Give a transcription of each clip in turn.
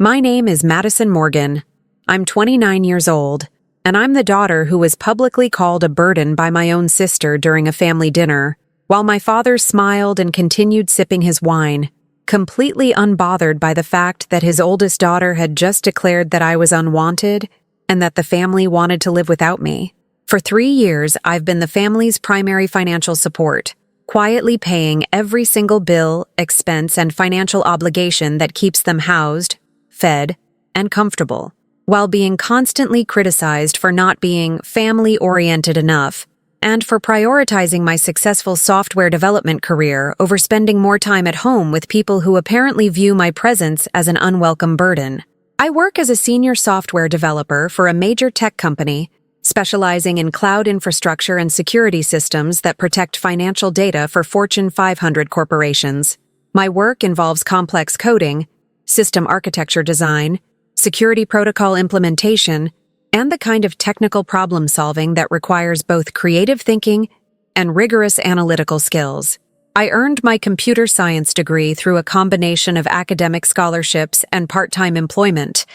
My name is Madison Morgan. I'm 29 years old, and I'm the daughter who was publicly called a burden by my own sister during a family dinner, while my father smiled and continued sipping his wine, completely unbothered by the fact that his oldest daughter had just declared that I was unwanted and that the family wanted to live without me. For 3 years, I've been the family's primary financial support, quietly paying every single bill, expense, and financial obligation that keeps them housed, fed, and comfortable, while being constantly criticized for not being family-oriented enough and for prioritizing my successful software development career over spending more time at home with people who apparently view my presence as an unwelcome burden. I work as a senior software developer for a major tech company, specializing in cloud infrastructure and security systems that protect financial data for Fortune 500 corporations. My work involves complex coding, system architecture design, security protocol implementation, and the kind of technical problem-solving that requires both creative thinking and rigorous analytical skills. I earned my computer science degree through a combination of academic scholarships and part-time employment,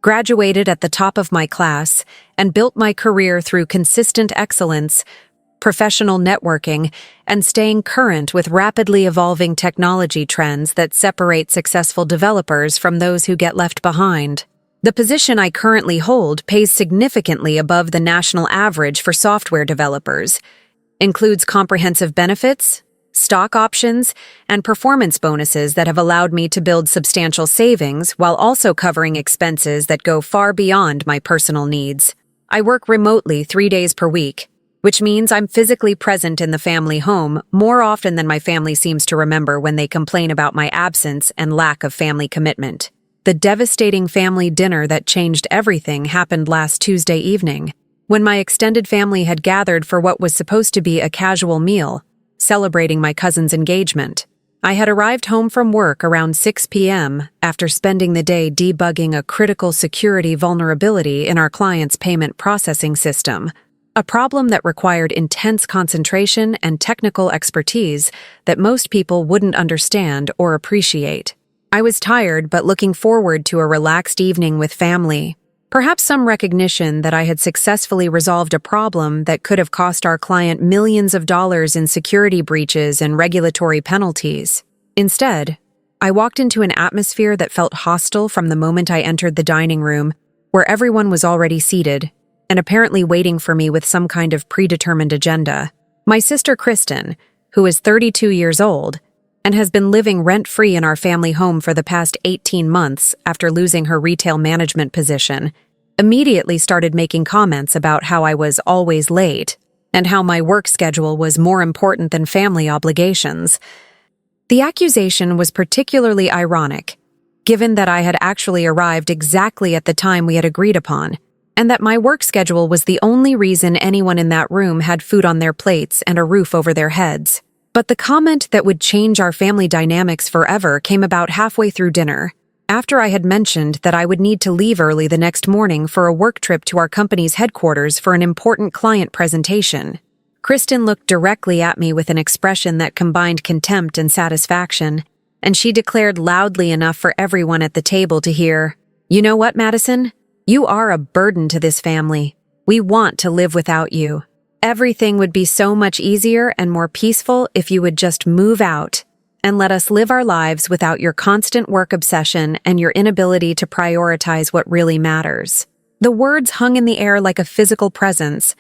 graduated at the top of my class, and built my career through consistent excellence, professional networking, and staying current with rapidly evolving technology trends that separate successful developers from those who get left behind. The position I currently hold pays significantly above the national average for software developers, includes comprehensive benefits, stock options, and performance bonuses that have allowed me to build substantial savings while also covering expenses that go far beyond my personal needs. I work remotely 3 days per week, which means I'm physically present in the family home more often than my family seems to remember when they complain about my absence and lack of family commitment. The devastating family dinner that changed everything happened last Tuesday evening, when my extended family had gathered for what was supposed to be a casual meal, celebrating my cousin's engagement. I had arrived home from work around 6 p.m. after spending the day debugging a critical security vulnerability in our client's payment processing system, a problem that required intense concentration and technical expertise that most people wouldn't understand or appreciate. I was tired but looking forward to a relaxed evening with family, perhaps some recognition that I had successfully resolved a problem that could have cost our client millions of dollars in security breaches and regulatory penalties. Instead, I walked into an atmosphere that felt hostile from the moment I entered the dining room, where everyone was already seated and apparently waiting for me with some kind of predetermined agenda. My sister Kristen, who is 32 years old, and has been living rent-free in our family home for the past 18 months after losing her retail management position, immediately started making comments about how I was always late and how my work schedule was more important than family obligations. The accusation was particularly ironic, given that I had actually arrived exactly at the time we had agreed upon, and that my work schedule was the only reason anyone in that room had food on their plates and a roof over their heads. But the comment that would change our family dynamics forever came about halfway through dinner, after I had mentioned that I would need to leave early the next morning for a work trip to our company's headquarters for an important client presentation. Kristen looked directly at me with an expression that combined contempt and satisfaction, and she declared loudly enough for everyone at the table to hear, "You know what, Madison? You are a burden to this family. We want to live without you. Everything would be so much easier and more peaceful if you would just move out and let us live our lives without your constant work obsession and your inability to prioritize what really matters." The words hung in the air like a physical presence,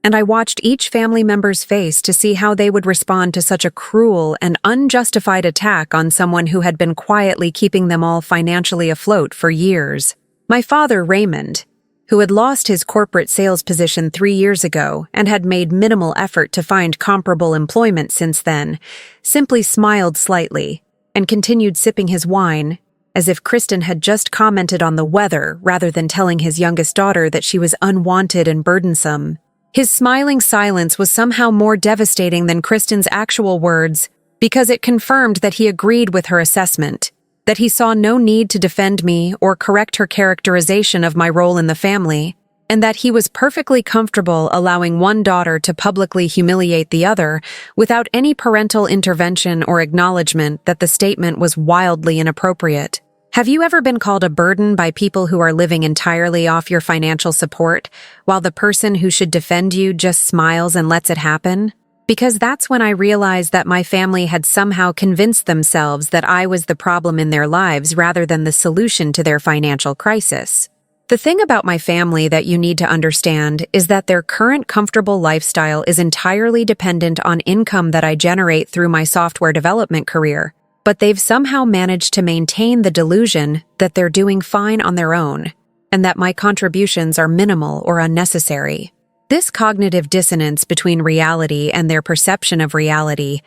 and I watched each family member's face to see how they would respond to such a cruel and unjustified attack on someone who had been quietly keeping them all financially afloat for years. My father, Raymond, who had lost his corporate sales position 3 years ago and had made minimal effort to find comparable employment since then, simply smiled slightly and continued sipping his wine, as if Kristen had just commented on the weather rather than telling his youngest daughter that she was unwanted and burdensome. His smiling silence was somehow more devastating than Kristen's actual words, because it confirmed that he agreed with her assessment, that he saw no need to defend me or correct her characterization of my role in the family, and that he was perfectly comfortable allowing one daughter to publicly humiliate the other without any parental intervention or acknowledgement that the statement was wildly inappropriate. Have you ever been called a burden by people who are living entirely off your financial support, while the person who should defend you just smiles and lets it happen? Because that's when I realized that my family had somehow convinced themselves that I was the problem in their lives rather than the solution to their financial crisis. The thing about my family that you need to understand is that their current comfortable lifestyle is entirely dependent on income that I generate through my software development career, but they've somehow managed to maintain the delusion that they're doing fine on their own, and that my contributions are minimal or unnecessary. This cognitive dissonance between reality and their perception of reality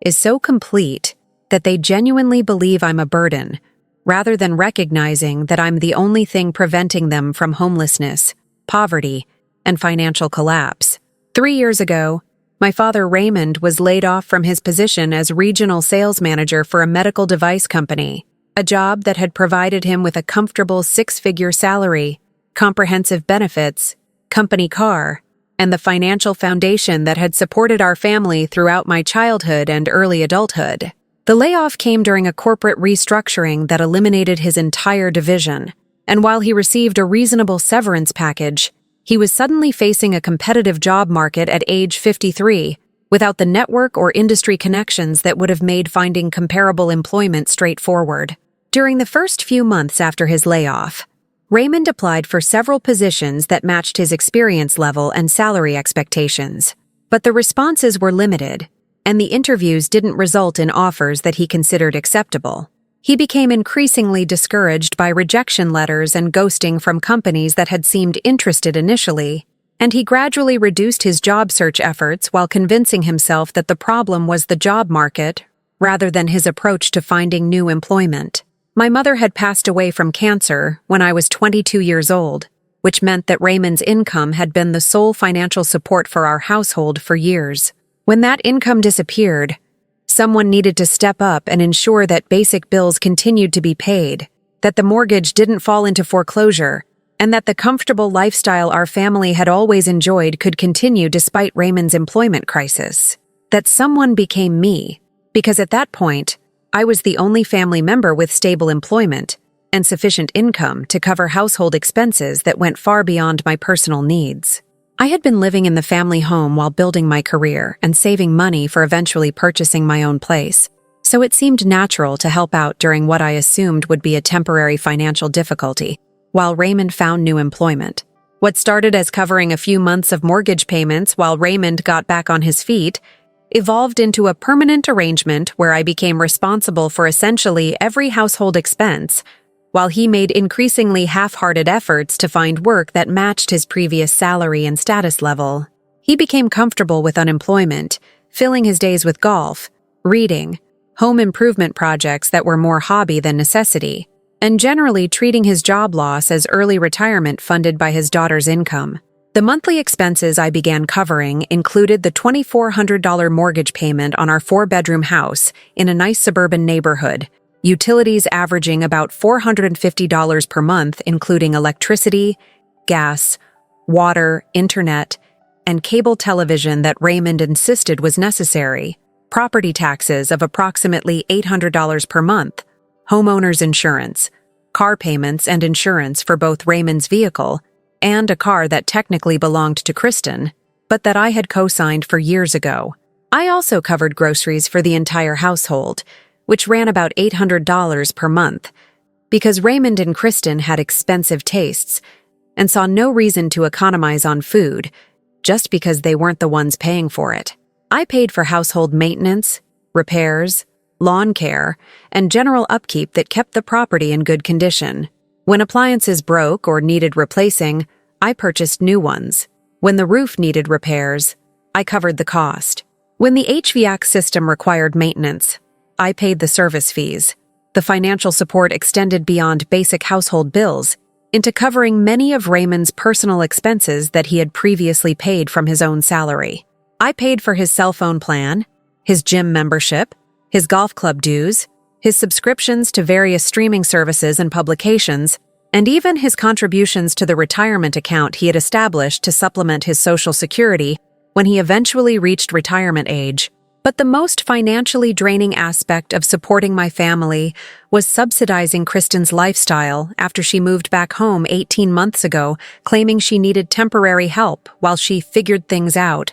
is so complete that they genuinely believe I'm a burden, rather than recognizing that I'm the only thing preventing them from homelessness, poverty, and financial collapse. 3 years ago, my father Raymond was laid off from his position as regional sales manager for a medical device company, a job that had provided him with a comfortable 6-figure salary, comprehensive benefits, company car, and the financial foundation that had supported our family throughout my childhood and early adulthood. The layoff came during a corporate restructuring that eliminated his entire division, and while he received a reasonable severance package, he was suddenly facing a competitive job market at age 53, without the network or industry connections that would have made finding comparable employment straightforward. During the first few months after his layoff, Raymond applied for several positions that matched his experience level and salary expectations, but the responses were limited, and the interviews didn't result in offers that he considered acceptable. He became increasingly discouraged by rejection letters and ghosting from companies that had seemed interested initially, and he gradually reduced his job search efforts while convincing himself that the problem was the job market rather than his approach to finding new employment. My mother had passed away from cancer when I was 22 years old, which meant that Raymond's income had been the sole financial support for our household for years. When that income disappeared, someone needed to step up and ensure that basic bills continued to be paid, that the mortgage didn't fall into foreclosure, and that the comfortable lifestyle our family had always enjoyed could continue despite Raymond's employment crisis. That someone became me, because at that point, I was the only family member with stable employment and sufficient income to cover household expenses that went far beyond my personal needs. I had been living in the family home while building my career and saving money for eventually purchasing my own place, so it seemed natural to help out during what I assumed would be a temporary financial difficulty, while Raymond found new employment. What started as covering a few months of mortgage payments while Raymond got back on his feet evolved into a permanent arrangement where I became responsible for essentially every household expense, while he made increasingly half-hearted efforts to find work that matched his previous salary and status level. He became comfortable with unemployment, filling his days with golf, reading, home improvement projects that were more hobby than necessity, and generally treating his job loss as early retirement funded by his daughter's income. The monthly expenses I began covering included the $2,400 mortgage payment on our 4-bedroom house in a nice suburban neighborhood, utilities averaging about $450 per month, including electricity, gas, water, internet, and cable television that Raymond insisted was necessary, property taxes of approximately $800 per month, homeowner's insurance, car payments and insurance for both Raymond's vehicle and a car that technically belonged to Kristen, but that I had co-signed for years ago. I also covered groceries for the entire household, which ran about $800 per month, because Raymond and Kristen had expensive tastes and saw no reason to economize on food just because they weren't the ones paying for it. I paid for household maintenance, repairs, lawn care, and general upkeep that kept the property in good condition. When appliances broke or needed replacing, I purchased new ones. When the roof needed repairs, I covered the cost. When the HVAC system required maintenance, I paid the service fees. The financial support extended beyond basic household bills into covering many of Raymond's personal expenses that he had previously paid from his own salary. I paid for his cell phone plan, his gym membership, his golf club dues, his subscriptions to various streaming services and publications, and even his contributions to the retirement account he had established to supplement his Social Security when he eventually reached retirement age. But the most financially draining aspect of supporting my family was subsidizing Kristen's lifestyle after she moved back home 18 months ago, claiming she needed temporary help while she figured things out,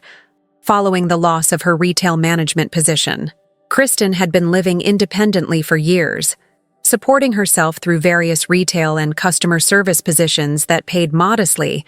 following the loss of her retail management position. Kristen had been living independently for years, supporting herself through various retail and customer service positions that paid modestly,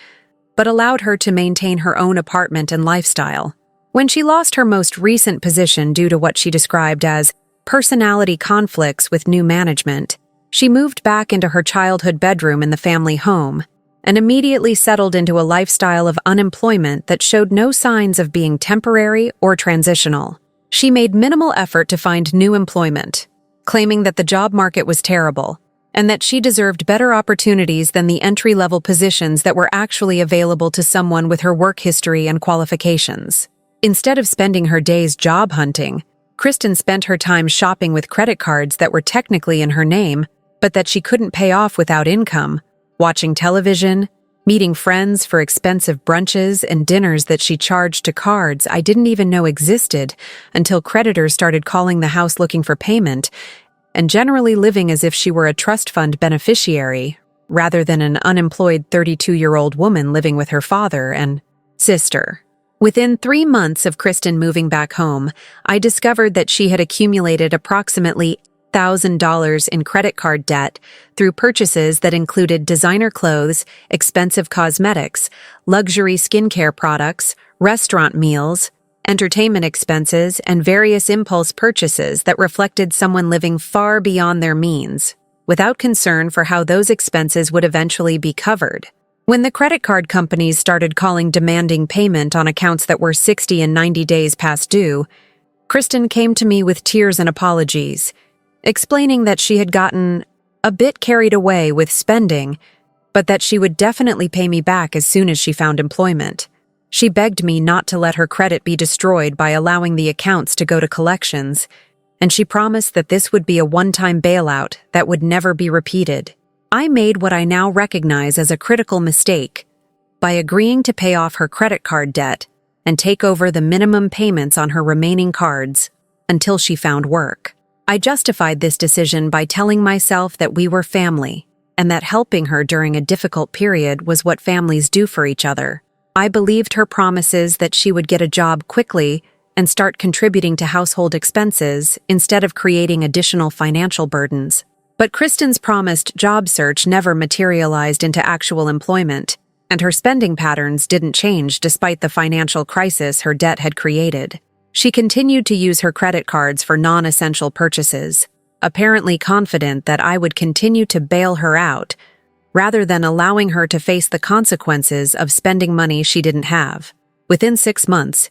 but allowed her to maintain her own apartment and lifestyle. When she lost her most recent position due to what she described as personality conflicts with new management, she moved back into her childhood bedroom in the family home and immediately settled into a lifestyle of unemployment that showed no signs of being temporary or transitional. She made minimal effort to find new employment, claiming that the job market was terrible and that she deserved better opportunities than the entry-level positions that were actually available to someone with her work history and qualifications. Instead of spending her days job hunting, Kristen spent her time shopping with credit cards that were technically in her name, but that she couldn't pay off without income, watching television, meeting friends for expensive brunches and dinners that she charged to cards I didn't even know existed until creditors started calling the house looking for payment, and generally living as if she were a trust fund beneficiary rather than an unemployed 32-year-old woman living with her father and sister. Within 3 months of Kristen moving back home, I discovered that she had accumulated approximately $1,000 in credit card debt through purchases that included designer clothes, expensive cosmetics, luxury skincare products, restaurant meals, entertainment expenses, and various impulse purchases that reflected someone living far beyond their means, without concern for how those expenses would eventually be covered. When the credit card companies started calling demanding payment on accounts that were 60 and 90 days past due, Kristen came to me with tears and apologies, explaining that she had gotten a bit carried away with spending, but that she would definitely pay me back as soon as she found employment. She begged me not to let her credit be destroyed by allowing the accounts to go to collections, and she promised that this would be a one-time bailout that would never be repeated. I made what I now recognize as a critical mistake by agreeing to pay off her credit card debt and take over the minimum payments on her remaining cards until she found work. I justified this decision by telling myself that we were family and that helping her during a difficult period was what families do for each other. I believed her promises that she would get a job quickly and start contributing to household expenses instead of creating additional financial burdens. But Kristen's promised job search never materialized into actual employment, and her spending patterns didn't change despite the financial crisis her debt had created. She continued to use her credit cards for non-essential purchases, apparently confident that I would continue to bail her out, rather than allowing her to face the consequences of spending money she didn't have. Within 6 months,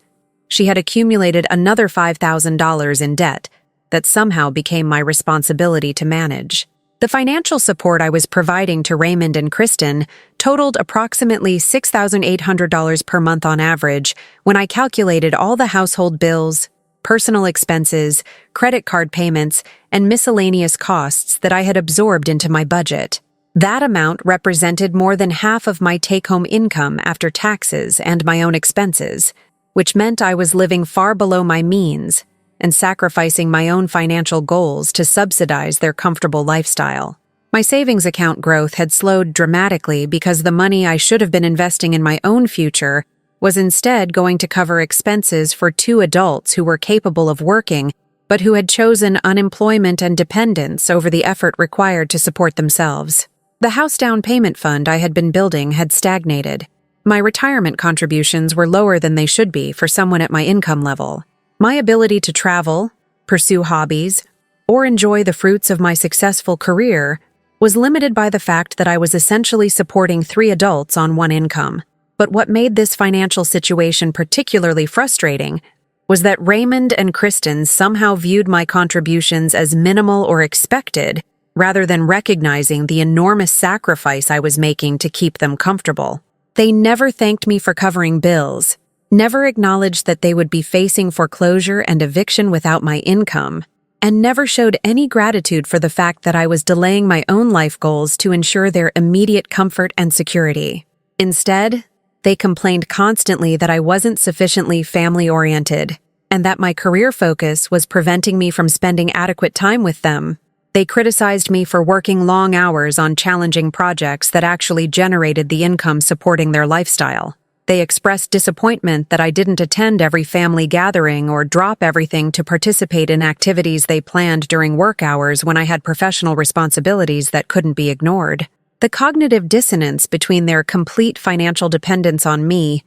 she had accumulated another $5,000 in debt that somehow became my responsibility to manage. The financial support I was providing to Raymond and Kristen totaled approximately $6,800 per month on average when I calculated all the household bills, personal expenses, credit card payments, and miscellaneous costs that I had absorbed into my budget. That amount represented more than half of my take-home income after taxes and my own expenses, which meant I was living far below my means and sacrificing my own financial goals to subsidize their comfortable lifestyle. My savings account growth had slowed dramatically because the money I should have been investing in my own future was instead going to cover expenses for 2 adults who were capable of working but who had chosen unemployment and dependence over the effort required to support themselves. The house down payment fund I had been building had stagnated. My retirement contributions were lower than they should be for someone at my income level. My ability to travel, pursue hobbies, or enjoy the fruits of my successful career was limited by the fact that I was essentially supporting 3 adults on 1 income. But what made this financial situation particularly frustrating was that Raymond and Kristen somehow viewed my contributions as minimal or expected, rather than recognizing the enormous sacrifice I was making to keep them comfortable. They never thanked me for covering bills, never acknowledged that they would be facing foreclosure and eviction without my income, and never showed any gratitude for the fact that I was delaying my own life goals to ensure their immediate comfort and security. Instead, they complained constantly that I wasn't sufficiently family-oriented, and that my career focus was preventing me from spending adequate time with them. They criticized me for working long hours on challenging projects that actually generated the income supporting their lifestyle. They expressed disappointment that I didn't attend every family gathering or drop everything to participate in activities they planned during work hours when I had professional responsibilities that couldn't be ignored. The cognitive dissonance between their complete financial dependence on me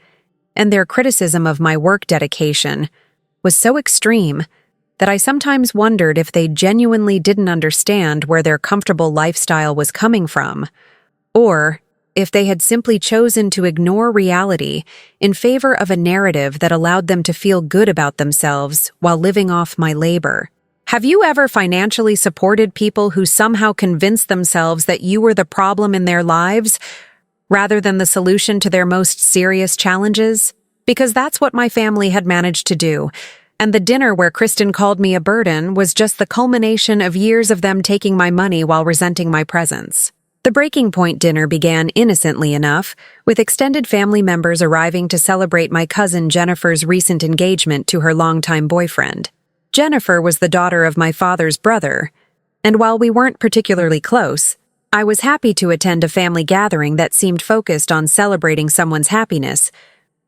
and their criticism of my work dedication was so extreme that I sometimes wondered if they genuinely didn't understand where their comfortable lifestyle was coming from, or if they had simply chosen to ignore reality in favor of a narrative that allowed them to feel good about themselves while living off my labor. Have you ever financially supported people who somehow convinced themselves that you were the problem in their lives, rather than the solution to their most serious challenges? Because that's what my family had managed to do, and the dinner where Kristen called me a burden was just the culmination of years of them taking my money while resenting my presence. The breaking point dinner began innocently enough, with extended family members arriving to celebrate my cousin Jennifer's recent engagement to her longtime boyfriend. Jennifer was the daughter of my father's brother, and while we weren't particularly close, I was happy to attend a family gathering that seemed focused on celebrating someone's happiness,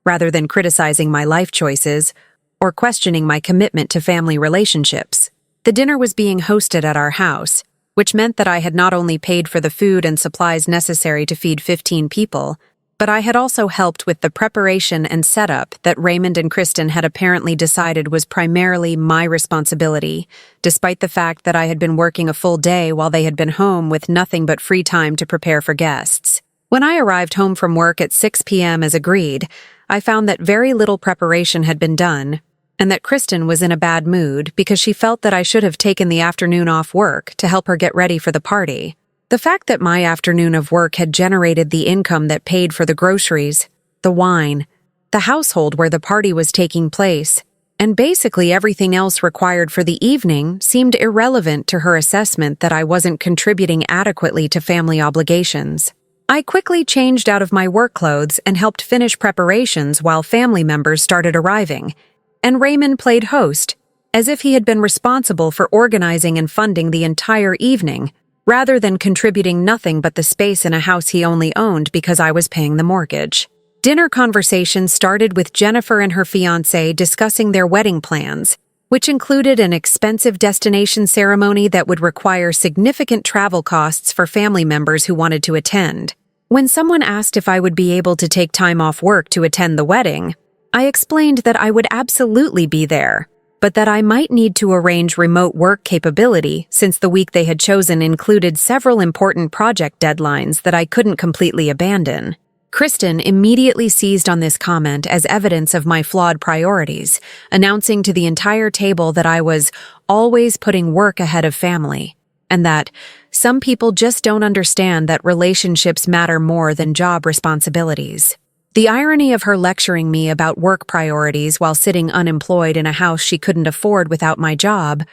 rather than criticizing my life choices or questioning my commitment to family relationships. The dinner was being hosted at our house, which meant that I had not only paid for the food and supplies necessary to feed 15 people, but I had also helped with the preparation and setup that Raymond and Kristen had apparently decided was primarily my responsibility, despite the fact that I had been working a full day while they had been home with nothing but free time to prepare for guests. When I arrived home from work at 6 p.m. as agreed, I found that very little preparation had been done, and that Kristen was in a bad mood because she felt that I should have taken the afternoon off work to help her get ready for the party. The fact that my afternoon of work had generated the income that paid for the groceries, the wine, the household where the party was taking place, and basically everything else required for the evening seemed irrelevant to her assessment that I wasn't contributing adequately to family obligations. I quickly changed out of my work clothes and helped finish preparations while family members started arriving, and Raymond played host, as if he had been responsible for organizing and funding the entire evening, rather than contributing nothing but the space in a house he only owned because I was paying the mortgage. Dinner conversation started with Jennifer and her fiancé discussing their wedding plans, which included an expensive destination ceremony that would require significant travel costs for family members who wanted to attend. When someone asked if I would be able to take time off work to attend the wedding, I explained that I would absolutely be there, but that I might need to arrange remote work capability since the week they had chosen included several important project deadlines that I couldn't completely abandon. Kristen immediately seized on this comment as evidence of my flawed priorities, announcing to the entire table that I was always putting work ahead of family, and that some people just don't understand that relationships matter more than job responsibilities. The irony of her lecturing me about work priorities while sitting unemployed in a house she couldn't afford without my job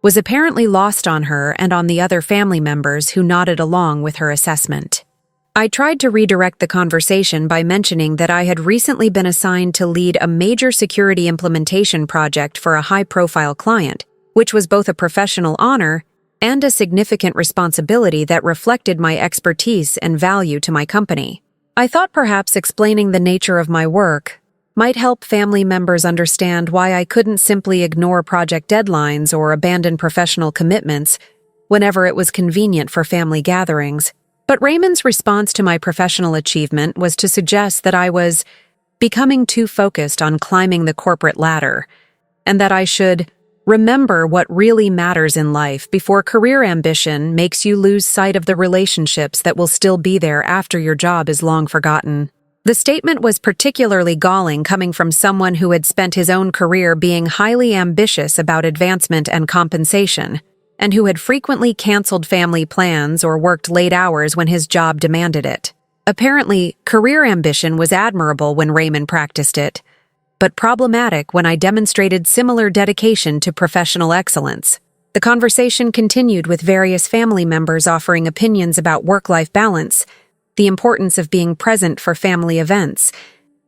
was apparently lost on her and on the other family members who nodded along with her assessment. I tried to redirect the conversation by mentioning that I had recently been assigned to lead a major security implementation project for a high-profile client, which was both a professional honor and a significant responsibility that reflected my expertise and value to my company. I thought perhaps explaining the nature of my work might help family members understand why I couldn't simply ignore project deadlines or abandon professional commitments whenever it was convenient for family gatherings. But Raymond's response to my professional achievement was to suggest that I was becoming too focused on climbing the corporate ladder, and that I should remember what really matters in life before career ambition makes you lose sight of the relationships that will still be there after your job is long forgotten. The statement was particularly galling coming from someone who had spent his own career being highly ambitious about advancement and compensation, and who had frequently canceled family plans or worked late hours when his job demanded it. Apparently, career ambition was admirable when Raymond practiced it, but problematic when I demonstrated similar dedication to professional excellence. The conversation continued with various family members offering opinions about work-life balance, the importance of being present for family events,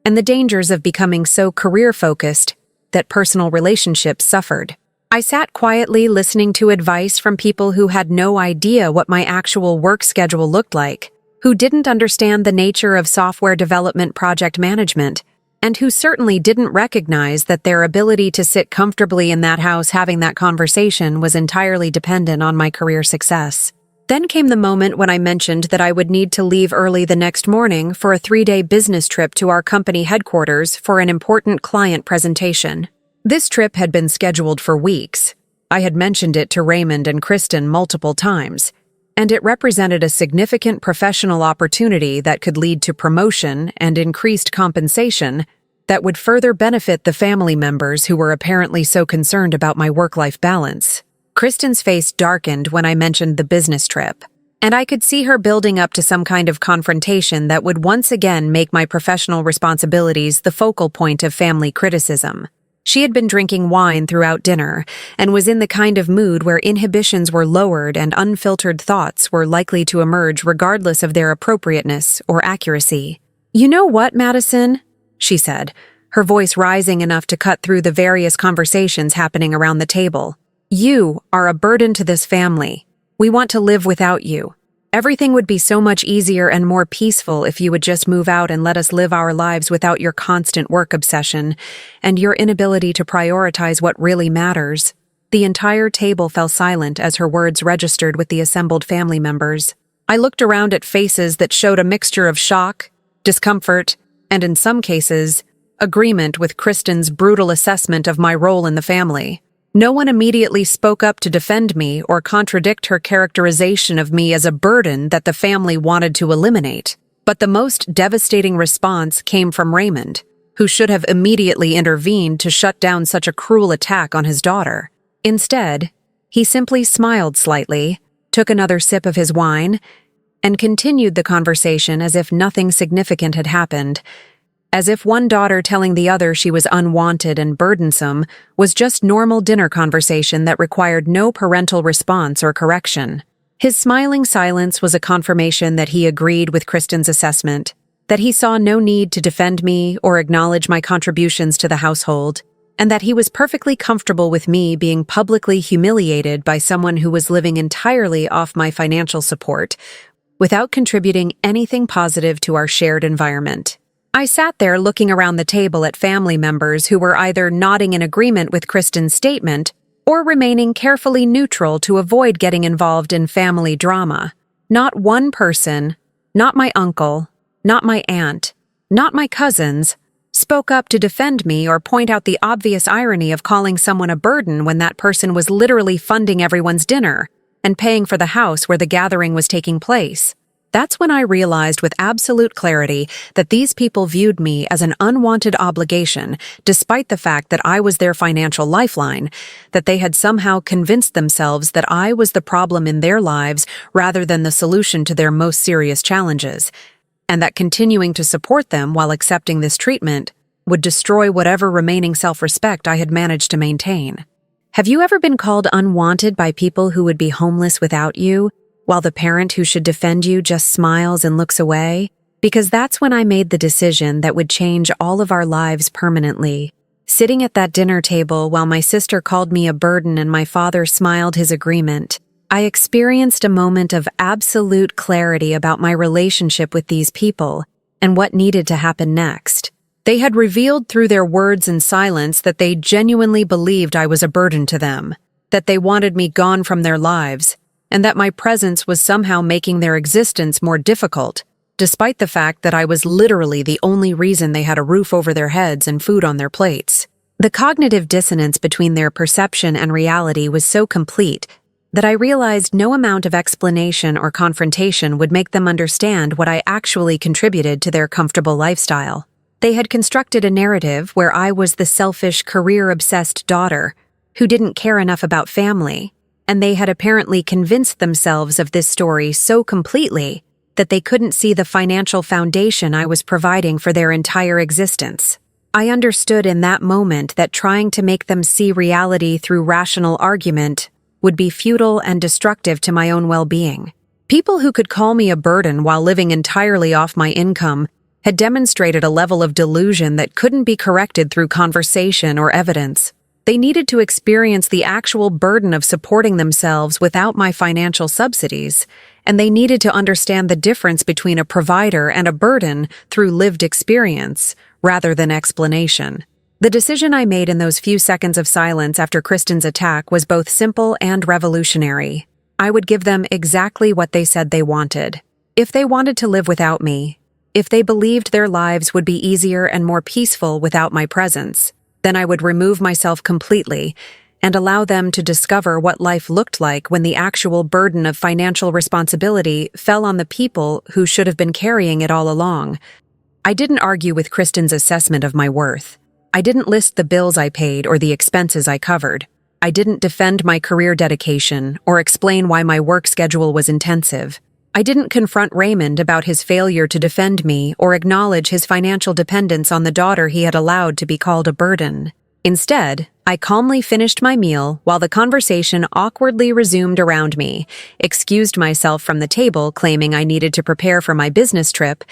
and the dangers of becoming so career-focused that personal relationships suffered. I sat quietly listening to advice from people who had no idea what my actual work schedule looked like, who didn't understand the nature of software development project management, and who certainly didn't recognize that their ability to sit comfortably in that house having that conversation was entirely dependent on my career success. Then came the moment when I mentioned that I would need to leave early the next morning for a 3-day business trip to our company headquarters for an important client presentation. This trip had been scheduled for weeks. I had mentioned it to Raymond and Kristen multiple times, and it represented a significant professional opportunity that could lead to promotion and increased compensation that would further benefit the family members who were apparently so concerned about my work-life balance. Kristen's face darkened when I mentioned the business trip, and I could see her building up to some kind of confrontation that would once again make my professional responsibilities the focal point of family criticism. She had been drinking wine throughout dinner and was in the kind of mood where inhibitions were lowered and unfiltered thoughts were likely to emerge regardless of their appropriateness or accuracy. "You know what, Madison?" she said, her voice rising enough to cut through the various conversations happening around the table. "You are a burden to this family. We want to live without you. Everything would be so much easier and more peaceful if you would just move out and let us live our lives without your constant work obsession and your inability to prioritize what really matters." The entire table fell silent as her words registered with the assembled family members. I looked around at faces that showed a mixture of shock, discomfort, and in some cases, agreement with Kristen's brutal assessment of my role in the family. No one immediately spoke up to defend me or contradict her characterization of me as a burden that the family wanted to eliminate. But the most devastating response came from Raymond, who should have immediately intervened to shut down such a cruel attack on his daughter. Instead, he simply smiled slightly, took another sip of his wine, and continued the conversation as if nothing significant had happened, as if one daughter telling the other she was unwanted and burdensome was just normal dinner conversation that required no parental response or correction. His smiling silence was a confirmation that he agreed with Kristen's assessment, that he saw no need to defend me or acknowledge my contributions to the household, and that he was perfectly comfortable with me being publicly humiliated by someone who was living entirely off my financial support, without contributing anything positive to our shared environment. I sat there looking around the table at family members who were either nodding in agreement with Kristen's statement or remaining carefully neutral to avoid getting involved in family drama. Not one person, not my uncle, not my aunt, not my cousins, spoke up to defend me or point out the obvious irony of calling someone a burden when that person was literally funding everyone's dinner and paying for the house where the gathering was taking place. That's when I realized with absolute clarity that these people viewed me as an unwanted obligation, despite the fact that I was their financial lifeline, that they had somehow convinced themselves that I was the problem in their lives rather than the solution to their most serious challenges, and that continuing to support them while accepting this treatment would destroy whatever remaining self-respect I had managed to maintain. Have you ever been called unwanted by people who would be homeless without you, while the parent who should defend you just smiles and looks away? Because that's when I made the decision that would change all of our lives permanently. Sitting at that dinner table while my sister called me a burden and my father smiled his agreement, I experienced a moment of absolute clarity about my relationship with these people and what needed to happen next. They had revealed through their words and silence that they genuinely believed I was a burden to them, that they wanted me gone from their lives, and that my presence was somehow making their existence more difficult, despite the fact that I was literally the only reason they had a roof over their heads and food on their plates. The cognitive dissonance between their perception and reality was so complete that I realized no amount of explanation or confrontation would make them understand what I actually contributed to their comfortable lifestyle. They had constructed a narrative where I was the selfish, career-obsessed daughter who didn't care enough about family, and they had apparently convinced themselves of this story so completely that they couldn't see the financial foundation I was providing for their entire existence. I understood in that moment that trying to make them see reality through rational argument would be futile and destructive to my own well-being. People who could call me a burden while living entirely off my income had demonstrated a level of delusion that couldn't be corrected through conversation or evidence. They needed to experience the actual burden of supporting themselves without my financial subsidies, and they needed to understand the difference between a provider and a burden through lived experience, rather than explanation. The decision I made in those few seconds of silence after Kristen's attack was both simple and revolutionary. I would give them exactly what they said they wanted. If they wanted to live without me, if they believed their lives would be easier and more peaceful without my presence, then I would remove myself completely and allow them to discover what life looked like when the actual burden of financial responsibility fell on the people who should have been carrying it all along. I didn't argue with Kristen's assessment of my worth. I didn't list the bills I paid or the expenses I covered. I didn't defend my career dedication or explain why my work schedule was intensive. I didn't confront Raymond about his failure to defend me or acknowledge his financial dependence on the daughter he had allowed to be called a burden. Instead, I calmly finished my meal while the conversation awkwardly resumed around me, excused myself from the table claiming I needed to prepare for my business trip,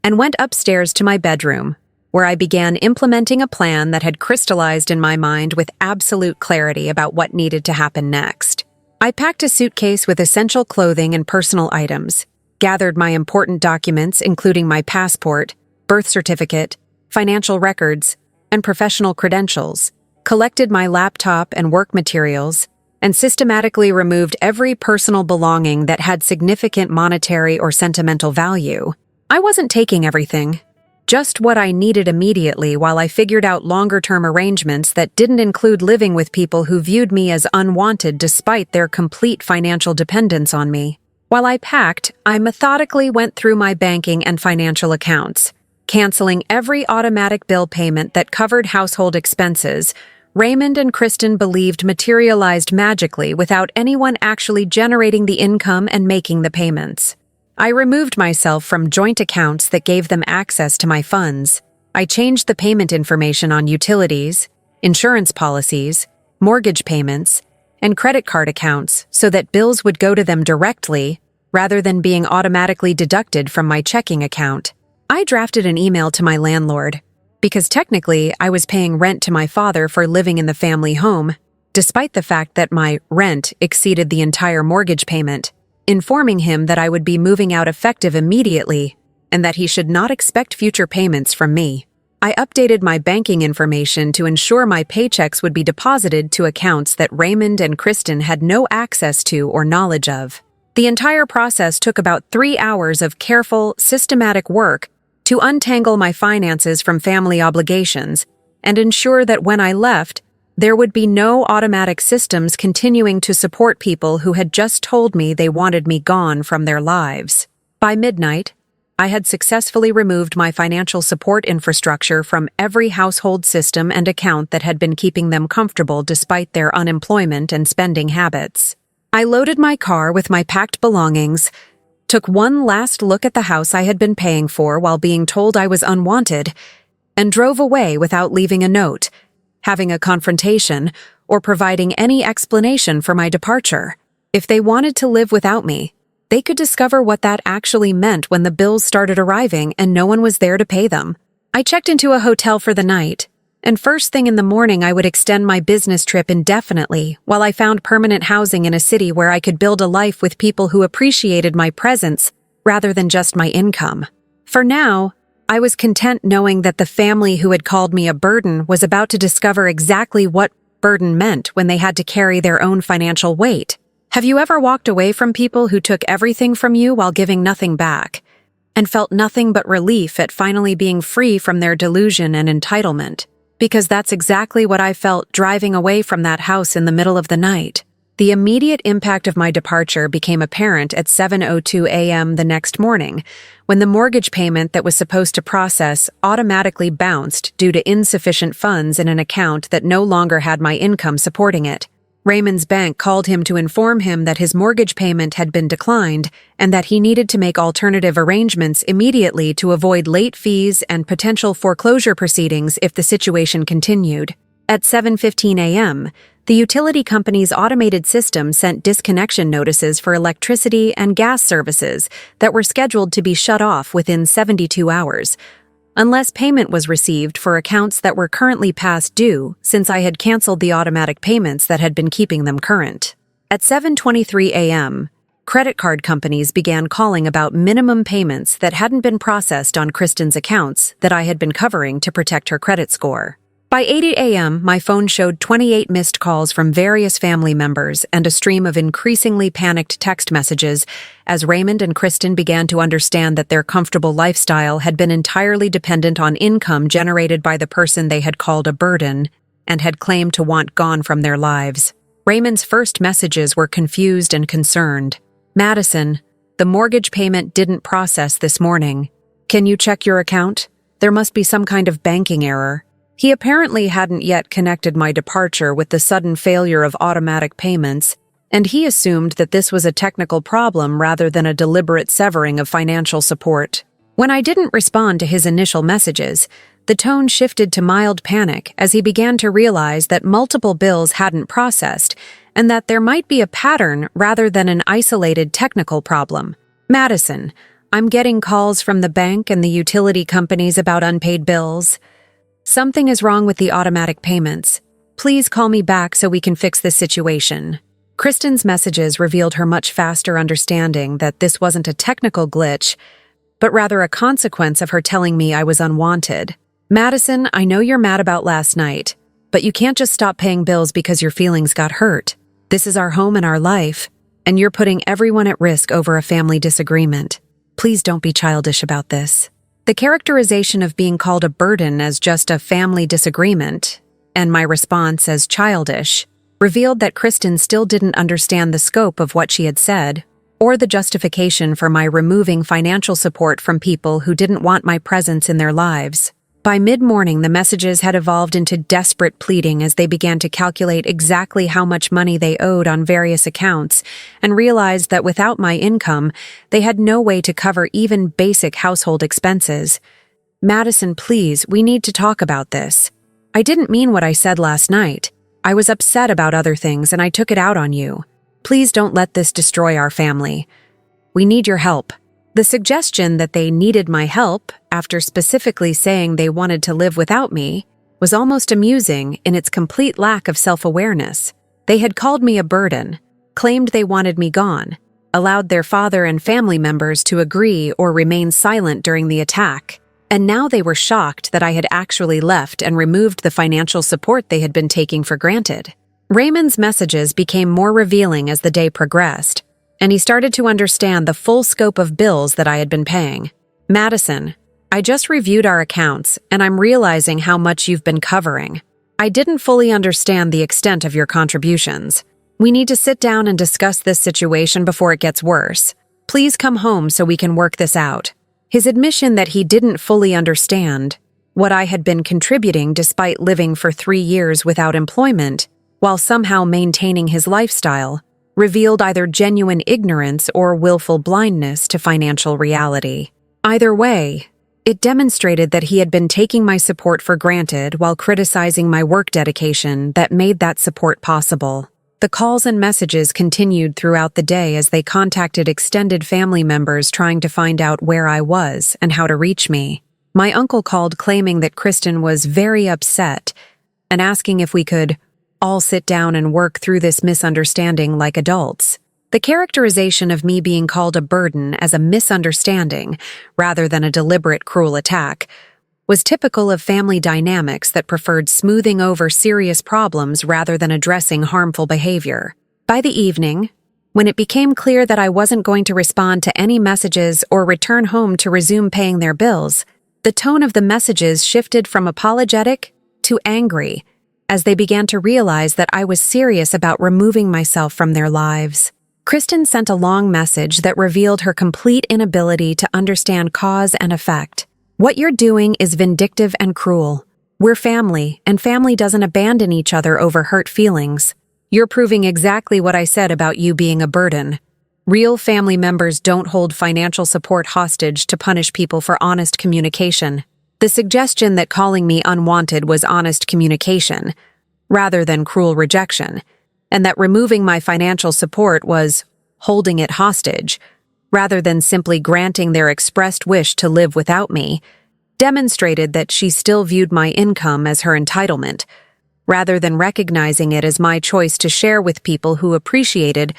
and went upstairs to my bedroom, where I began implementing a plan that had crystallized in my mind with absolute clarity about what needed to happen next. I packed a suitcase with essential clothing and personal items, gathered my important documents including my passport, birth certificate, financial records, and professional credentials, collected my laptop and work materials, and systematically removed every personal belonging that had significant monetary or sentimental value. I wasn't taking everything, just what I needed immediately while I figured out longer-term arrangements that didn't include living with people who viewed me as unwanted despite their complete financial dependence on me. While I packed, I methodically went through my banking and financial accounts, canceling every automatic bill payment that covered household expenses Raymond and Kristen believed materialized magically without anyone actually generating the income and making the payments. I removed myself from joint accounts that gave them access to my funds. I changed the payment information on utilities, insurance policies, mortgage payments, and credit card accounts so that bills would go to them directly rather than being automatically deducted from my checking account. I drafted an email to my landlord, because technically I was paying rent to my father for living in the family home, despite the fact that my rent exceeded the entire mortgage payment, informing him that I would be moving out effective immediately and that he should not expect future payments from me. I updated my banking information to ensure my paychecks would be deposited to accounts that Raymond and Kristen had no access to or knowledge of. The entire process took about 3 hours of careful, systematic work to untangle my finances from family obligations and ensure that when I left, there would be no automatic systems continuing to support people who had just told me they wanted me gone from their lives. By midnight, I had successfully removed my financial support infrastructure from every household system and account that had been keeping them comfortable despite their unemployment and spending habits. I loaded my car with my packed belongings, took one last look at the house I had been paying for while being told I was unwanted, and drove away without leaving a note, having a confrontation, or providing any explanation for my departure. If they wanted to live without me, they could discover what that actually meant when the bills started arriving and no one was there to pay them. I checked into a hotel for the night, and first thing in the morning I would extend my business trip indefinitely while I found permanent housing in a city where I could build a life with people who appreciated my presence rather than just my income. For now, I was content knowing that the family who had called me a burden was about to discover exactly what burden meant when they had to carry their own financial weight. Have you ever walked away from people who took everything from you while giving nothing back, and felt nothing but relief at finally being free from their delusion and entitlement? Because that's exactly what I felt driving away from that house in the middle of the night. The immediate impact of my departure became apparent at 7:02 a.m. the next morning, when the mortgage payment that was supposed to process automatically bounced due to insufficient funds in an account that no longer had my income supporting it. Raymond's bank called him to inform him that his mortgage payment had been declined and that he needed to make alternative arrangements immediately to avoid late fees and potential foreclosure proceedings if the situation continued. At 7:15 a.m., the utility company's automated system sent disconnection notices for electricity and gas services that were scheduled to be shut off within 72 hours, unless payment was received for accounts that were currently past due since I had canceled the automatic payments that had been keeping them current. At 7:23 a.m., credit card companies began calling about minimum payments that hadn't been processed on Kristen's accounts that I had been covering to protect her credit score. By 8 a.m., my phone showed 28 missed calls from various family members and a stream of increasingly panicked text messages as Raymond and Kristen began to understand that their comfortable lifestyle had been entirely dependent on income generated by the person they had called a burden and had claimed to want gone from their lives. Raymond's first messages were confused and concerned. "Madison, the mortgage payment didn't process this morning. Can you check your account? There must be some kind of banking error." He apparently hadn't yet connected my departure with the sudden failure of automatic payments, and he assumed that this was a technical problem rather than a deliberate severing of financial support. When I didn't respond to his initial messages, the tone shifted to mild panic as he began to realize that multiple bills hadn't processed and that there might be a pattern rather than an isolated technical problem. "Madison, I'm getting calls from the bank and the utility companies about unpaid bills. Something is wrong with the automatic payments. Please call me back so we can fix this situation." Kristen's messages revealed her much faster understanding that this wasn't a technical glitch, but rather a consequence of her telling me I was unwanted. "Madison, I know you're mad about last night, but you can't just stop paying bills because your feelings got hurt. This is our home and our life, and you're putting everyone at risk over a family disagreement. Please don't be childish about this." The characterization of being called a burden as just a family disagreement, and my response as childish, revealed that Kristen still didn't understand the scope of what she had said, or the justification for my removing financial support from people who didn't want my presence in their lives. By mid-morning, the messages had evolved into desperate pleading as they began to calculate exactly how much money they owed on various accounts and realized that without my income, they had no way to cover even basic household expenses. "Madison, please, we need to talk about this. I didn't mean what I said last night. I was upset about other things and I took it out on you. Please don't let this destroy our family. We need your help." The suggestion that they needed my help, after specifically saying they wanted to live without me, was almost amusing in its complete lack of self-awareness. They had called me a burden, claimed they wanted me gone, allowed their father and family members to agree or remain silent during the attack, and now they were shocked that I had actually left and removed the financial support they had been taking for granted. Raymond's messages became more revealing as the day progressed, and he started to understand the full scope of bills that I had been paying. "Madison, I just reviewed our accounts, and I'm realizing how much you've been covering. I didn't fully understand the extent of your contributions. We need to sit down and discuss this situation before it gets worse. Please come home so we can work this out." His admission that he didn't fully understand what I had been contributing despite living for 3 years without employment, while somehow maintaining his lifestyle, revealed either genuine ignorance or willful blindness to financial reality. Either way, it demonstrated that he had been taking my support for granted while criticizing my work dedication that made that support possible. The calls and messages continued throughout the day as they contacted extended family members trying to find out where I was and how to reach me. My uncle called claiming that Kristen was very upset and asking if we could all sit down and work through this misunderstanding like adults. The characterization of me being called a burden as a misunderstanding, rather than a deliberate cruel attack, was typical of family dynamics that preferred smoothing over serious problems rather than addressing harmful behavior. By the evening, when it became clear that I wasn't going to respond to any messages or return home to resume paying their bills, the tone of the messages shifted from apologetic to angry, as they began to realize that I was serious about removing myself from their lives. Kristen sent a long message that revealed her complete inability to understand cause and effect. "What you're doing is vindictive and cruel. We're family, and family doesn't abandon each other over hurt feelings. You're proving exactly what I said about you being a burden. Real family members don't hold financial support hostage to punish people for honest communication." The suggestion that calling me unwanted was honest communication, rather than cruel rejection, and that removing my financial support was holding it hostage, rather than simply granting their expressed wish to live without me, demonstrated that she still viewed my income as her entitlement, rather than recognizing it as my choice to share with people who appreciated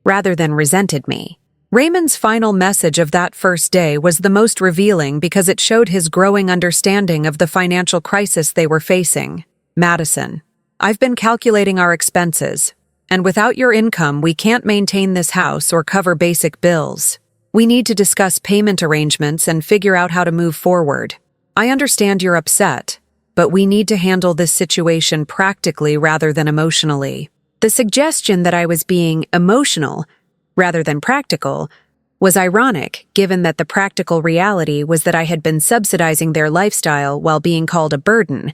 rather than resented me. Raymond's final message of that first day was the most revealing because it showed his growing understanding of the financial crisis they were facing. Madison, I've been calculating our expenses, and without your income, we can't maintain this house or cover basic bills. We need to discuss payment arrangements and figure out how to move forward. I understand you're upset, but we need to handle this situation practically rather than emotionally. The suggestion that I was being emotional rather than practical was ironic, given that the practical reality was that I had been subsidizing their lifestyle while being called a burden,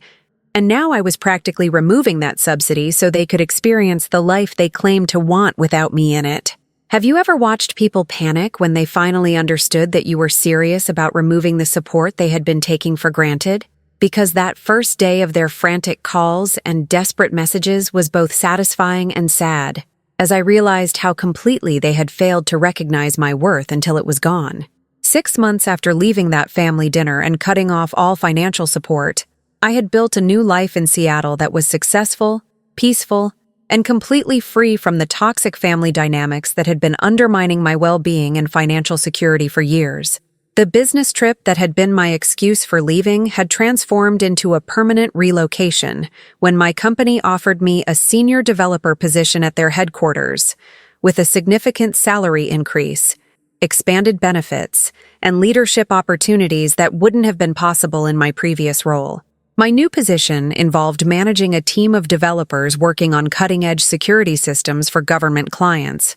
and now I was practically removing that subsidy so they could experience the life they claimed to want without me in it. Have you ever watched people panic when they finally understood that you were serious about removing the support they had been taking for granted? Because that first day of their frantic calls and desperate messages was both satisfying and sad, as I realized how completely they had failed to recognize my worth until it was gone. 6 months after leaving that family dinner and cutting off all financial support, I had built a new life in Seattle that was successful, peaceful, and completely free from the toxic family dynamics that had been undermining my well-being and financial security for years. The business trip that had been my excuse for leaving had transformed into a permanent relocation when my company offered me a senior developer position at their headquarters, with a significant salary increase, expanded benefits, and leadership opportunities that wouldn't have been possible in my previous role. My new position involved managing a team of developers working on cutting-edge security systems for government clients,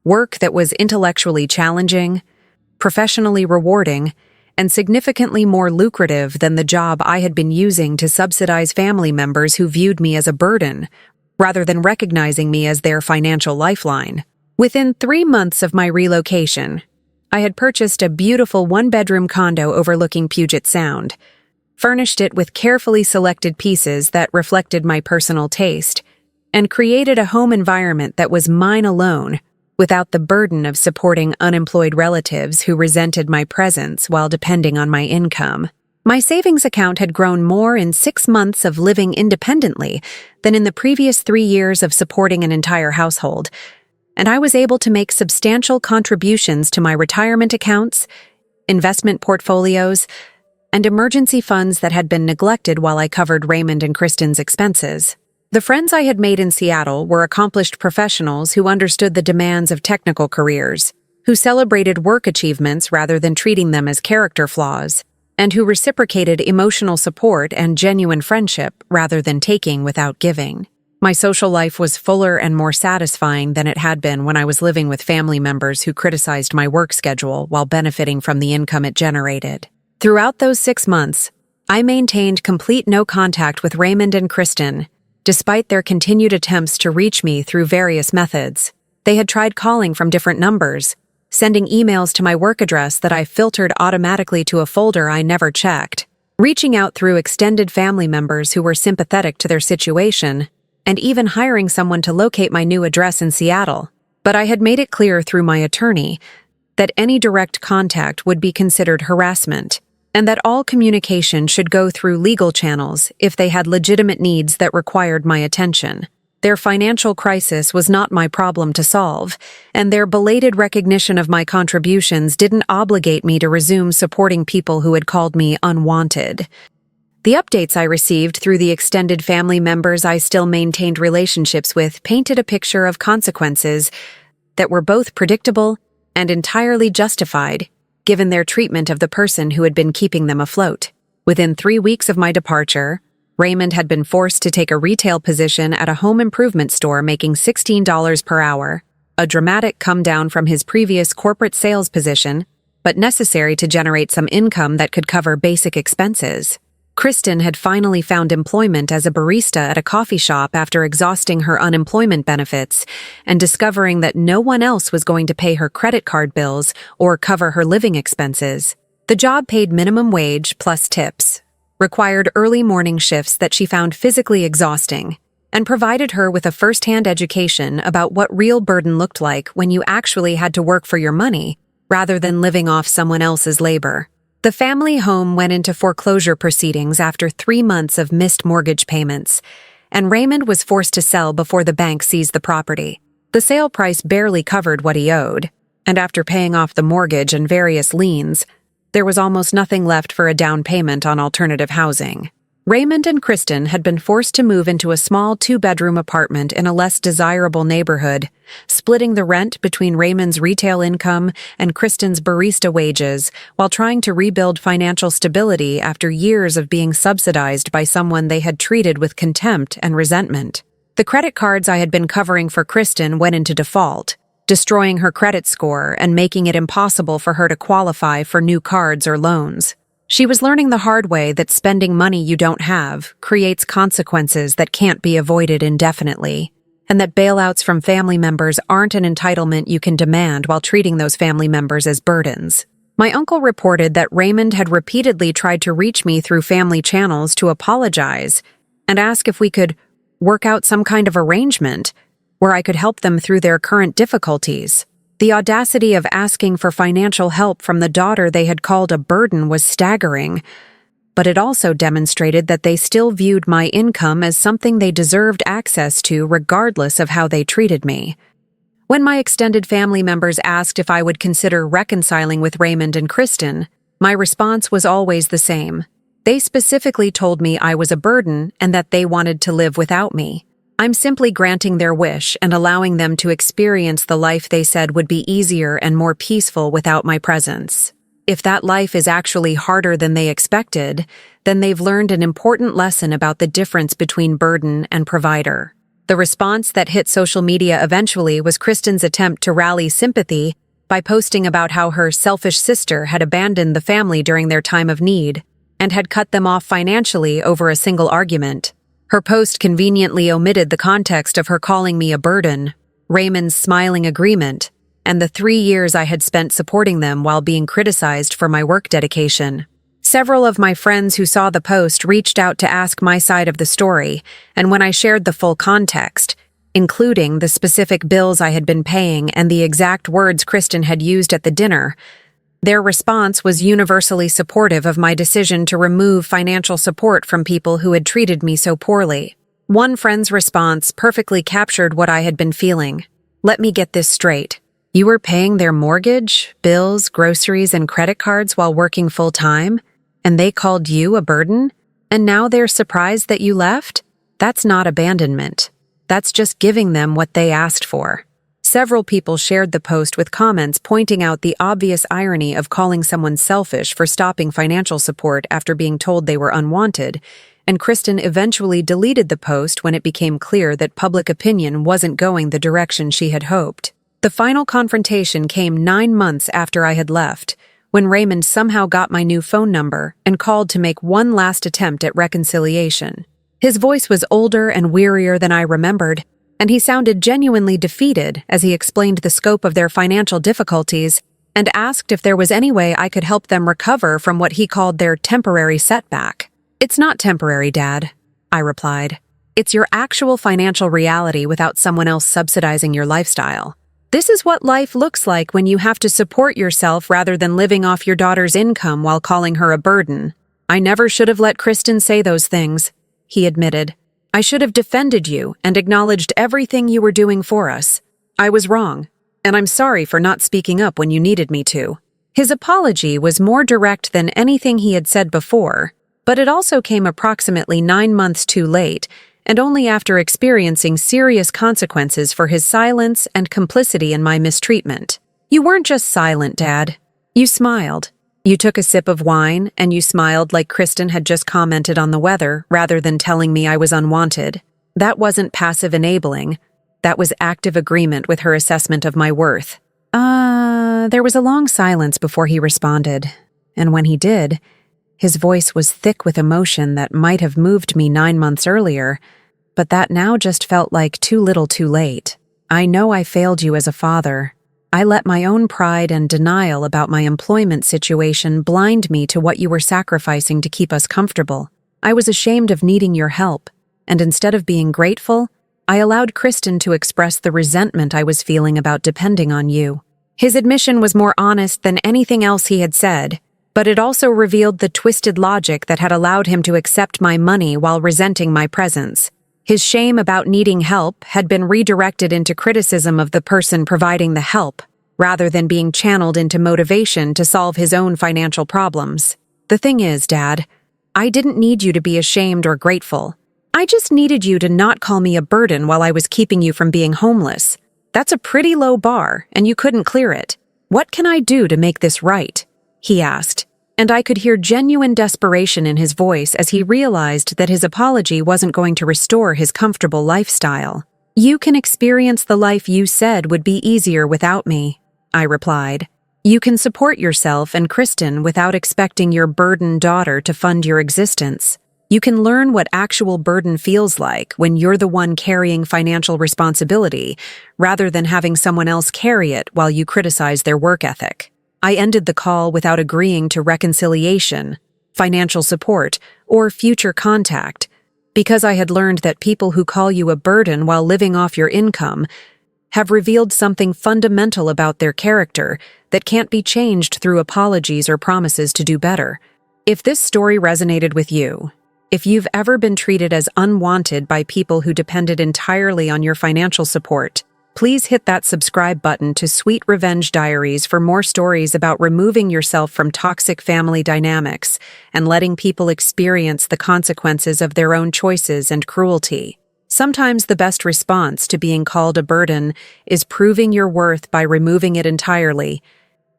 work that was intellectually challenging, professionally rewarding, and significantly more lucrative than the job I had been using to subsidize family members who viewed me as a burden, rather than recognizing me as their financial lifeline. Within 3 months of my relocation, I had purchased a beautiful one-bedroom condo overlooking Puget Sound, furnished it with carefully selected pieces that reflected my personal taste, and created a home environment that was mine alone, without the burden of supporting unemployed relatives who resented my presence while depending on my income. My savings account had grown more in 6 months of living independently than in the previous 3 years of supporting an entire household, and I was able to make substantial contributions to my retirement accounts, investment portfolios, and emergency funds that had been neglected while I covered Raymond and Kristen's expenses. The friends I had made in Seattle were accomplished professionals who understood the demands of technical careers, who celebrated work achievements rather than treating them as character flaws, and who reciprocated emotional support and genuine friendship rather than taking without giving. My social life was fuller and more satisfying than it had been when I was living with family members who criticized my work schedule while benefiting from the income it generated. Throughout those 6 months, I maintained complete no contact with Raymond and Kristen, despite their continued attempts to reach me through various methods. They had tried calling from different numbers, sending emails to my work address that I filtered automatically to a folder I never checked, reaching out through extended family members who were sympathetic to their situation, and even hiring someone to locate my new address in Seattle. But I had made it clear through my attorney that any direct contact would be considered harassment, and that all communication should go through legal channels if they had legitimate needs that required my attention. Their financial crisis was not my problem to solve, and their belated recognition of my contributions didn't obligate me to resume supporting people who had called me unwanted. The updates I received through the extended family members I still maintained relationships with painted a picture of consequences that were both predictable and entirely justified, given their treatment of the person who had been keeping them afloat. Within 3 weeks of my departure, Raymond had been forced to take a retail position at a home improvement store making $16 per hour, a dramatic come down from his previous corporate sales position, but necessary to generate some income that could cover basic expenses. Kristen had finally found employment as a barista at a coffee shop after exhausting her unemployment benefits and discovering that no one else was going to pay her credit card bills or cover her living expenses. The job paid minimum wage plus tips, required early morning shifts that she found physically exhausting, and provided her with a first-hand education about what real burden looked like when you actually had to work for your money rather than living off someone else's labor. The family home went into foreclosure proceedings after 3 months of missed mortgage payments, and Raymond was forced to sell before the bank seized the property. The sale price barely covered what he owed, and after paying off the mortgage and various liens, there was almost nothing left for a down payment on alternative housing. Raymond and Kristen had been forced to move into a small 2-bedroom apartment in a less desirable neighborhood, splitting the rent between Raymond's retail income and Kristen's barista wages while trying to rebuild financial stability after years of being subsidized by someone they had treated with contempt and resentment. The credit cards I had been covering for Kristen went into default, destroying her credit score and making it impossible for her to qualify for new cards or loans. She was learning the hard way that spending money you don't have creates consequences that can't be avoided indefinitely, and that bailouts from family members aren't an entitlement you can demand while treating those family members as burdens. My uncle reported that Raymond had repeatedly tried to reach me through family channels to apologize and ask if we could work out some kind of arrangement where I could help them through their current difficulties. The audacity of asking for financial help from the daughter they had called a burden was staggering, but it also demonstrated that they still viewed my income as something they deserved access to regardless of how they treated me. When my extended family members asked if I would consider reconciling with Raymond and Kristen, my response was always the same. They specifically told me I was a burden and that they wanted to live without me. I'm simply granting their wish and allowing them to experience the life they said would be easier and more peaceful without my presence. If that life is actually harder than they expected, then they've learned an important lesson about the difference between burden and provider. The response that hit social media eventually was Kristen's attempt to rally sympathy by posting about how her selfish sister had abandoned the family during their time of need and had cut them off financially over a single argument. Her post conveniently omitted the context of her calling me a burden, Raymond's smiling agreement, and the 3 years I had spent supporting them while being criticized for my work dedication. Several of my friends who saw the post reached out to ask my side of the story, and when I shared the full context, including the specific bills I had been paying and the exact words Kristen had used at the dinner, their response was universally supportive of my decision to remove financial support from people who had treated me so poorly. One friend's response perfectly captured what I had been feeling. Let me get this straight. You were paying their mortgage, bills, groceries, and credit cards while working full-time, and they called you a burden? And now they're surprised that you left? That's not abandonment. That's just giving them what they asked for. Several people shared the post with comments pointing out the obvious irony of calling someone selfish for stopping financial support after being told they were unwanted, and Kristen eventually deleted the post when it became clear that public opinion wasn't going the direction she had hoped. The final confrontation came 9 months after I had left, when Raymond somehow got my new phone number and called to make one last attempt at reconciliation. His voice was older and wearier than I remembered, and he sounded genuinely defeated as he explained the scope of their financial difficulties and asked if there was any way I could help them recover from what he called their temporary setback. It's not temporary, Dad, I replied. It's your actual financial reality without someone else subsidizing your lifestyle. This is what life looks like when you have to support yourself rather than living off your daughter's income while calling her a burden. I never should have let Kristen say those things, he admitted. I should have defended you and acknowledged everything you were doing for us. I was wrong, and I'm sorry for not speaking up when you needed me to. His apology was more direct than anything he had said before, but it also came approximately 9 months too late, and only after experiencing serious consequences for his silence and complicity in my mistreatment. You weren't just silent, Dad. You smiled. You took a sip of wine, and you smiled like Kristen had just commented on the weather, rather than telling me I was unwanted. That wasn't passive enabling. That was active agreement with her assessment of my worth. There was a long silence before he responded, and when he did, his voice was thick with emotion that might have moved me 9 months earlier, but that now just felt like too little too late. I know I failed you as a father. I let my own pride and denial about my employment situation blind me to what you were sacrificing to keep us comfortable. I was ashamed of needing your help, and instead of being grateful, I allowed Kristen to express the resentment I was feeling about depending on you. His admission was more honest than anything else he had said, But it also revealed the twisted logic that had allowed him to accept my money while resenting my presence. His shame about needing help had been redirected into criticism of the person providing the help, rather than being channeled into motivation to solve his own financial problems. The thing is, Dad, I didn't need you to be ashamed or grateful. I just needed you to not call me a burden while I was keeping you from being homeless. That's a pretty low bar, and you couldn't clear it. What can I do to make this right? He asked, and I could hear genuine desperation in his voice as he realized that his apology wasn't going to restore his comfortable lifestyle. You can experience the life you said would be easier without me, I replied. You can support yourself and Kristen without expecting your burdened daughter to fund your existence. You can learn what actual burden feels like when you're the one carrying financial responsibility, rather than having someone else carry it while you criticize their work ethic. I ended the call without agreeing to reconciliation, financial support, or future contact, because I had learned that people who call you a burden while living off your income have revealed something fundamental about their character that can't be changed through apologies or promises to do better. If this story resonated with you, if you've ever been treated as unwanted by people who depended entirely on your financial support, please hit that subscribe button to Sweet Revenge Diaries for more stories about removing yourself from toxic family dynamics and letting people experience the consequences of their own choices and cruelty. Sometimes the best response to being called a burden is proving your worth by removing it entirely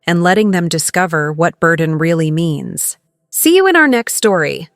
and letting them discover what burden really means. See you in our next story.